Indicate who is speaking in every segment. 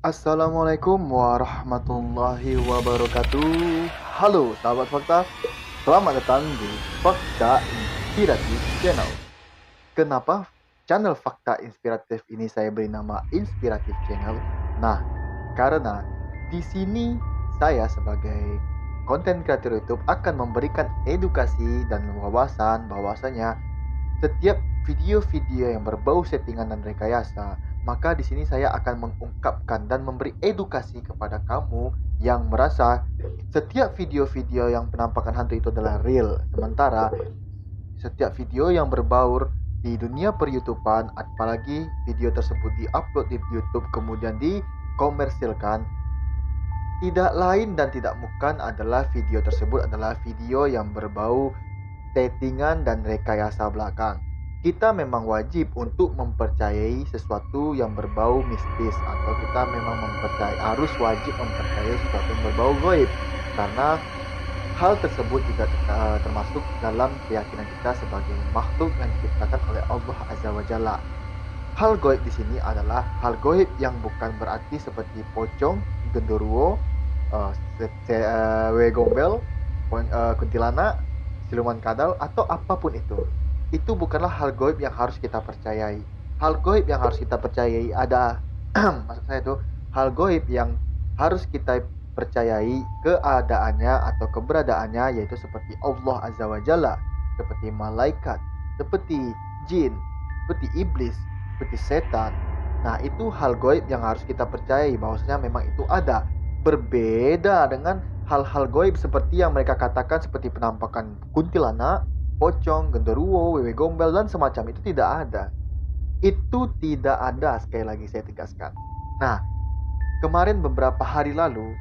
Speaker 1: Assalamualaikum warahmatullahi wabarakatuh. Halo sahabat fakta, selamat datang di Fakta Inspiratif Channel. Kenapa channel Fakta Inspiratif ini saya beri nama Inspiratif Channel? Nah, karena di sini saya sebagai konten kreator YouTube akan memberikan edukasi dan wawasan bahwasanya setiap video-video yang berbau settingan dan rekayasa, maka di sini saya akan mengungkapkan dan memberi edukasi kepada kamu yang merasa setiap video-video yang penampakan hantu itu adalah real. Sementara setiap video yang berbaur di dunia per-YouTubean, apalagi video tersebut diupload di YouTube kemudian dikomersilkan, tidak lain dan tidak bukan adalah video tersebut adalah video yang berbau settingan dan rekayasa belakang. Kita memang wajib untuk mempercayai sesuatu yang berbau mistis, atau kita memang harus wajib mempercayai sesuatu yang berbau gaib, karena hal tersebut juga termasuk dalam keyakinan kita sebagai makhluk yang diciptakan oleh Allah Azza wa Jalla. Hal gaib di sini adalah hal gaib yang bukan berarti seperti pocong, genderuwo, wewe gombel, kuntilanak, siluman kadal, atau apapun itu. Itu bukanlah hal gaib yang harus kita percayai. Hal gaib yang harus kita percayai ada maksud saya itu hal gaib yang harus kita percayai keadaannya atau keberadaannya, yaitu seperti Allah Azza wa Jalla, seperti malaikat, seperti jin, seperti iblis, seperti setan. Nah, itu hal gaib yang harus kita percayai bahwasanya memang itu ada. Berbeda dengan hal-hal gaib seperti yang mereka katakan seperti penampakan kuntilanak, pocong, genderuwo, wewe gombel, dan semacam itu tidak ada. Itu tidak ada, sekali lagi saya tegaskan. Nah, kemarin beberapa hari lalu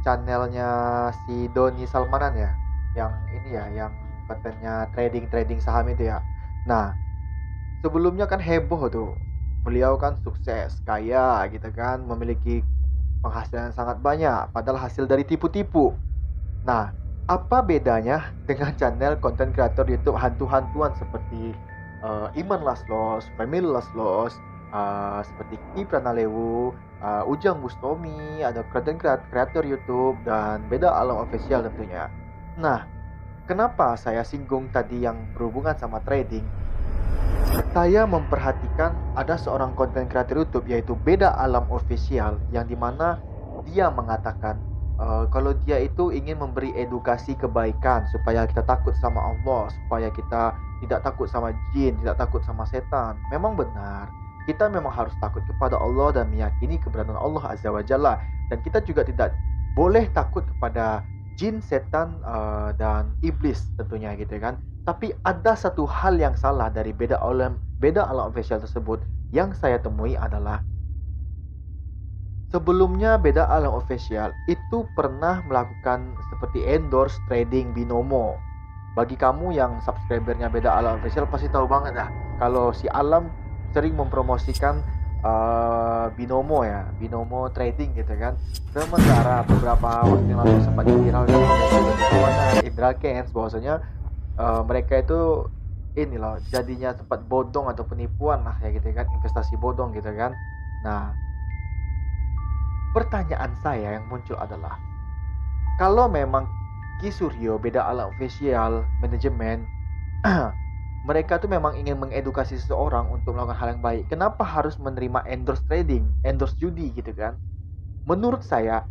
Speaker 1: channelnya si Doni Salmanan ya, yang ini ya, yang kontennya trading saham itu ya. Nah, sebelumnya kan heboh tuh, beliau kan sukses, kaya gitu kan, memiliki penghasilan sangat banyak, padahal hasil dari tipu-tipu. Nah, apa bedanya dengan channel konten kreator YouTube hantu-hantuan seperti Iman Laslos, Family Laslos, seperti Ki Pranalewu, Ujang Bustomi, ada konten kreator YouTube, dan Beda Alam Official tentunya. Nah, kenapa saya singgung tadi yang berhubungan sama trading? Saya memperhatikan ada seorang konten kreator YouTube yaitu Beda Alam Official, yang dimana dia mengatakan kalau dia itu ingin memberi edukasi kebaikan supaya kita takut sama Allah, supaya kita tidak takut sama jin, tidak takut sama setan. Memang benar, kita memang harus takut kepada Allah dan meyakini keberadaan Allah Azza wa Jalla, dan kita juga tidak boleh takut kepada jin, setan, dan iblis tentunya gitu kan. Tapi ada satu hal yang salah dari Beda Alam Official tersebut yang saya temui adalah sebelumnya Beda Alam Official itu pernah melakukan seperti endorse trading binomo. Bagi kamu yang subscribernya Beda Alam Official pasti tahu banget dah kalau si Alam sering mempromosikan binomo ya, binomo trading gitu kan. Sementara beberapa waktu yang lalu sempat viral kan Indra Kents bahwasanya mereka itu inilah jadinya tempat bodong atau penipuan lah ya gitu kan, investasi bodong gitu kan. Nah, pertanyaan saya yang muncul adalah, kalau memang Ki Suryo, Beda Alam Official, manajemen, mereka tuh memang ingin mengedukasi seseorang untuk melakukan hal yang baik, kenapa harus menerima endorse trading, endorse judi gitu kan? Menurut saya,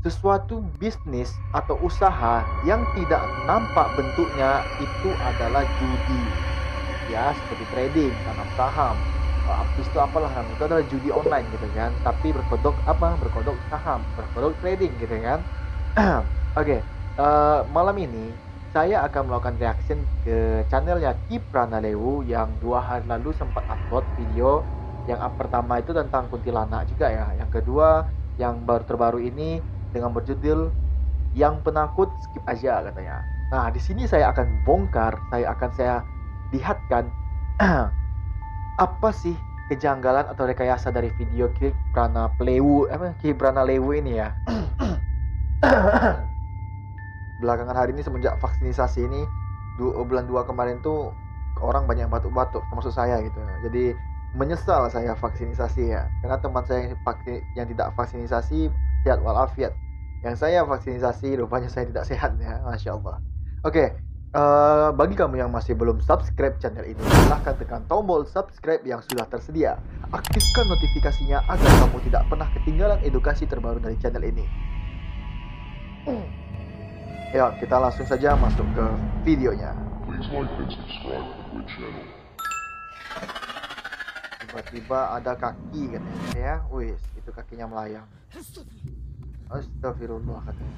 Speaker 1: sesuatu bisnis atau usaha yang tidak nampak bentuknya itu adalah judi. Ya, seperti trading, tanam saham, itu apalah namanya, itu adalah judi online gitu kan, tapi berkodok saham, berkodok trading gitu kan. Oke, malam ini saya akan melakukan reaction ke channelnya Ki Pranalewu yang 2 hari lalu sempat upload video. Yang pertama itu tentang kuntilanak juga ya, yang kedua yang terbaru ini dengan berjudul Yang Penakut Skip Aja katanya. Nah, di sini saya akan bongkar, saya lihatkan apa sih kejanggalan atau rekayasa dari video Ki Pranalewu ini ya. Belakangan hari ini semenjak vaksinasi ini bulan 2 kemarin tuh orang banyak batuk-batuk, termasuk saya gitu. Jadi menyesal saya vaksinasi ya, karena teman saya yang tidak vaksinasi sehat walafiat. Yang saya vaksinasi rupanya saya tidak sehat ya, masya Allah. Oke, bagi kamu yang masih belum subscribe channel ini, silahkan tekan tombol subscribe yang sudah tersedia. Aktifkan notifikasinya agar kamu tidak pernah ketinggalan edukasi terbaru dari channel ini. Ya, kita langsung saja masuk ke videonya. Tiba-tiba ada kaki katanya ya, wis itu kakinya melayang. Astagfirullah katanya.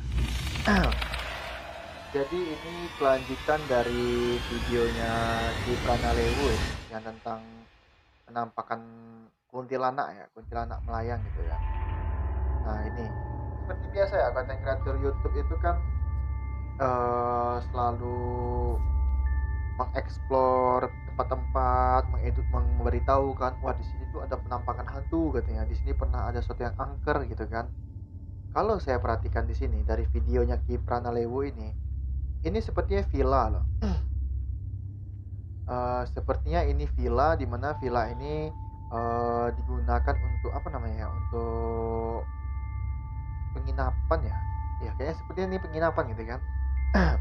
Speaker 1: Jadi ini kelanjutan dari videonya di Pranalewu yang tentang penampakan kuntilanak ya, kuntilanak melayang gitu ya. Nah ini seperti biasa ya, konten kreator YouTube itu kan selalu mengeksplor tempat-tempat, memberitahu kan, wah di sini tuh ada penampakan hantu katanya, di sini pernah ada sesuatu yang angker gitu kan. Kalau saya perhatikan di sini dari videonya Ki Pranalewu ini sepertinya villa loh. Sepertinya ini villa, di mana villa ini digunakan untuk apa namanya ya, untuk penginapan ya. Ya kayaknya sepertinya ini penginapan gitu kan.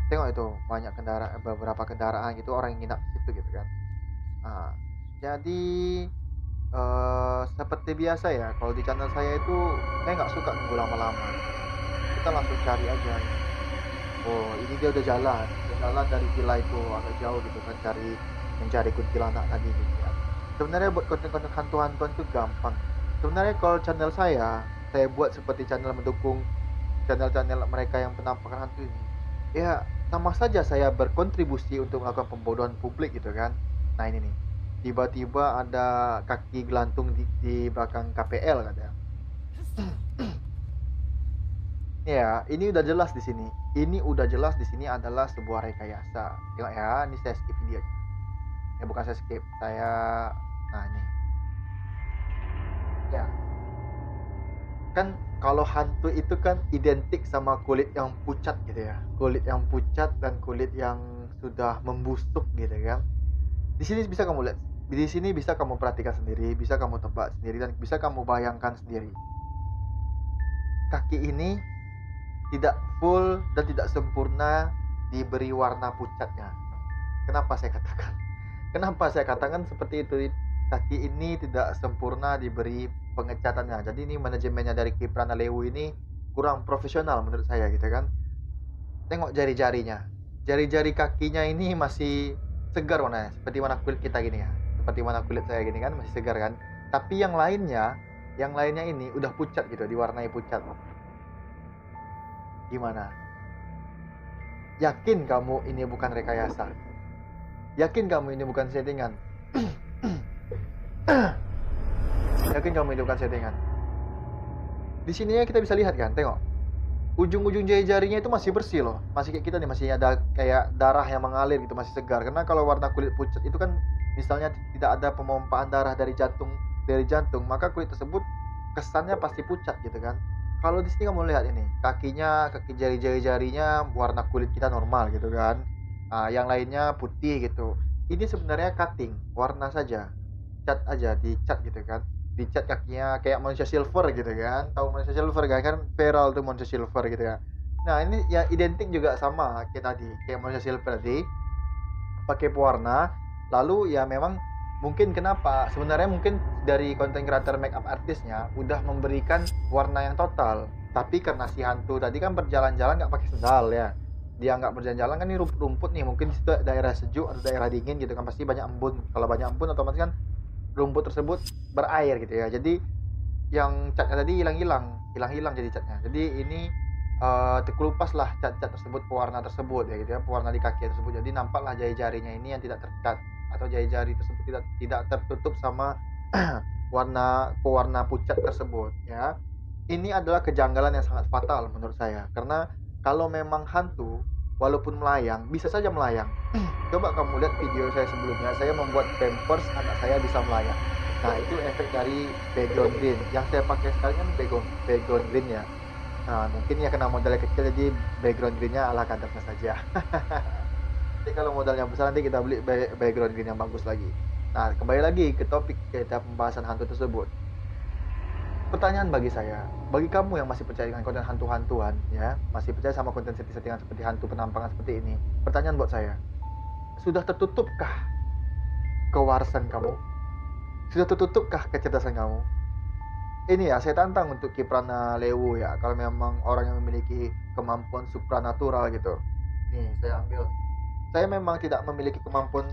Speaker 1: Tengok itu banyak kendaraan, beberapa kendaraan gitu, orang yang nginap di situ gitu kan. Nah, jadi seperti biasa ya, kalau di channel saya itu saya nggak suka nunggu lama-lama. Kita langsung cari aja. Oh, ini dia udah jalan dari villa itu agak jauh gitu kan, mencari kuntilanak tadi gitu ya. Sebenarnya buat konten-konten hantu-hantuan itu gampang. Sebenarnya kalau channel saya buat seperti channel mendukung channel-channel mereka yang penampakan hantu ini. Ya, sama saja saya berkontribusi untuk melakukan pembodohan publik gitu kan. Nah ini nih, tiba-tiba ada kaki gelantung di belakang KPL katanya. Ya, ini udah jelas di sini. Ini udah jelas di sini adalah sebuah rekayasa. Tengok ya, ini saya skip videonya. Ya bukan saya skip, nah ini. Ya. Kan kalau hantu itu kan identik sama kulit yang pucat gitu ya. Kulit yang pucat dan kulit yang sudah membusuk gitu kan. Di sini bisa kamu lihat. Di sini bisa kamu perhatikan sendiri, bisa kamu tebak sendiri, dan bisa kamu bayangkan sendiri. Kaki ini tidak full dan tidak sempurna diberi warna pucatnya. Kenapa saya katakan? Kenapa saya katakan seperti itu? Kaki ini tidak sempurna diberi pengecatannya. Jadi ini manajemennya dari Ki Pranalewu ini kurang profesional menurut saya gitu kan. Tengok jari-jarinya. Jari-jari kakinya ini masih segar warnanya, seperti warna kulit kita gini ya. Seperti warna kulit saya gini kan, masih segar kan. Tapi yang lainnya ini udah pucat gitu, diwarnai pucat. Gimana? Yakin kamu ini bukan rekayasa? Yakin kamu ini bukan settingan? Yakin kamu ini bukan settingan? Di sini kita bisa lihat kan, tengok. Ujung-ujung jari-jarinya itu masih bersih loh. Masih kayak kita nih, masih ada kayak darah yang mengalir gitu, masih segar. Karena kalau warna kulit pucat itu kan misalnya tidak ada pemompaan darah dari jantung, maka kulit tersebut kesannya pasti pucat gitu kan. Kalau di sini kamu lihat ini, kaki jari-jarinya warna kulit kita normal gitu kan. Nah, yang lainnya putih gitu. Ini sebenarnya cutting, warna saja. Cat aja, dicat gitu kan. Dicat kakinya kayak manusia silver gitu kan. Tahu manusia silver kan? Kan viral tuh manusia silver gitu kan. Nah, ini ya identik juga sama kayak tadi, kayak manusia silver tadi. Pakai pewarna, lalu ya memang mungkin kenapa sebenarnya mungkin dari konten creator makeup artisnya udah memberikan warna yang total, tapi karena si hantu tadi kan berjalan-jalan nggak pakai sendal ya, dia nggak berjalan-jalan kan, ini rumput nih, mungkin di situ daerah sejuk atau daerah dingin gitu kan, pasti banyak embun. Kalau banyak embun otomatis kan rumput tersebut berair gitu ya, jadi yang catnya tadi hilang jadi catnya. Jadi ini terkelupas lah cat-cat tersebut, pewarna tersebut ya gitu ya, pewarna di kaki tersebut. Jadi nampaklah jari-jarinya ini yang tidak tercat, atau jari-jari tersebut tidak tertutup sama pewarna pucat tersebut ya. Ini adalah kejanggalan yang sangat fatal menurut saya, karena kalau memang hantu walaupun melayang bisa saja melayang. Coba kamu lihat video saya sebelumnya, saya membuat pampers anak saya bisa melayang. Nah itu efek dari background green yang saya pakai sekarang kan, background green ya. Nah mungkin ya kena modalnya kecil, jadi background greennya ala kadarnya saja. Nanti kalau modalnya besar nanti kita beli background green yang bagus lagi. Nah, kembali lagi ke topik kita pembahasan hantu tersebut. Pertanyaan bagi saya, bagi kamu yang masih percaya dengan konten hantu-hantuan, ya, masih percaya sama konten setting-settingan seperti hantu penampangan seperti ini, pertanyaan buat saya, sudah tertutupkah kewarasan kamu? Sudah tertutupkah kecerdasan kamu? Ini ya, saya tantang untuk Kiprana Lewu ya, kalau memang orang yang memiliki kemampuan supranatural gitu. Nih, saya ambil. Saya memang tidak memiliki kemampuan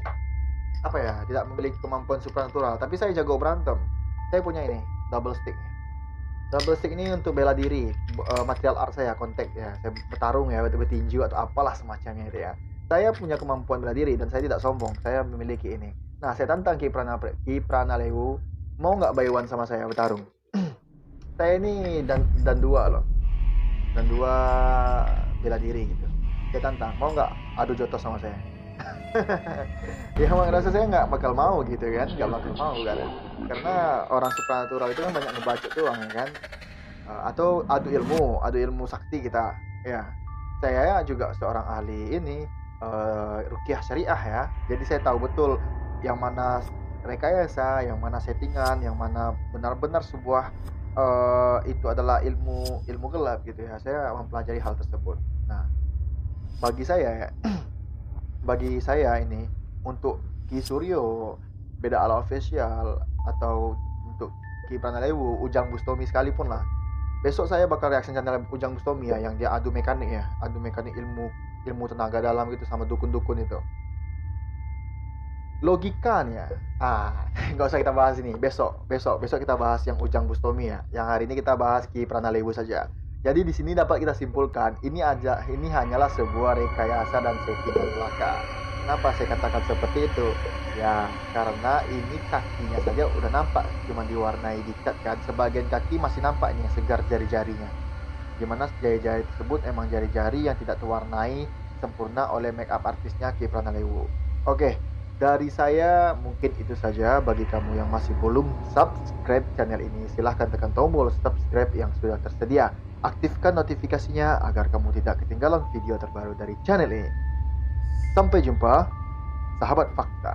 Speaker 1: apa ya, tidak memiliki kemampuan supranatural, tapi saya jago berantem. Saya punya ini, double stick. Double stick ini untuk bela diri, material art saya, kontak ya. Saya bertarung ya, bertinju atau apalah semacamnya itu ya. Saya punya kemampuan bela diri dan saya tidak sombong. Saya memiliki ini. Nah, saya tantang Kiprana Lewu, mau nggak buy one sama saya bertarung? Saya ini dan dua loh, dan dua bela diri gitu. Saya tantang, mau nggak adu jotos sama saya? Ya emang rasa saya nggak bakal mau gitu kan, nggak bakal mau kan, karena orang supranatural itu kan banyak ngebacot doang ya kan. Atau adu ilmu sakti kita ya. Saya juga seorang ahli ini, ruqyah syariah ya, jadi saya tahu betul yang mana rekayasa, yang mana settingan, yang mana benar-benar sebuah itu adalah ilmu ilmu gelap gitu ya. Saya mempelajari hal tersebut. Nah, bagi saya ya, bagi saya ini untuk Ki Suryo, beda ala official, atau untuk Ki Pranalewu, Ujang Bustomi sekalipun lah. Besok saya bakal reaksi channel Ujang Bustomi ya, yang dia adu mekanik ilmu ilmu tenaga dalam gitu sama dukun-dukun itu. Logikanya, nggak usah kita bahas ini. Besok kita bahas yang Ujang Bustomi ya. Yang hari ini kita bahas Ki Pranalewu saja. Jadi di sini dapat kita simpulkan, ini hanyalah sebuah rekayasa dan settingan belaka. Kenapa saya katakan seperti itu? Ya, karena ini kakinya saja udah nampak, cuma diwarnai dicat kan. Sebagian kaki masih nampak nih segar jari-jarinya. Dimana jari-jari tersebut emang jari-jari yang tidak terwarnai sempurna oleh make up artisnya Ki Pranalewu. Oke, dari saya mungkin itu saja. Bagi kamu yang masih belum subscribe channel ini, silahkan tekan tombol subscribe yang sudah tersedia. Aktifkan notifikasinya agar kamu tidak ketinggalan video terbaru dari channel ini. Sampai jumpa, sahabat fakta.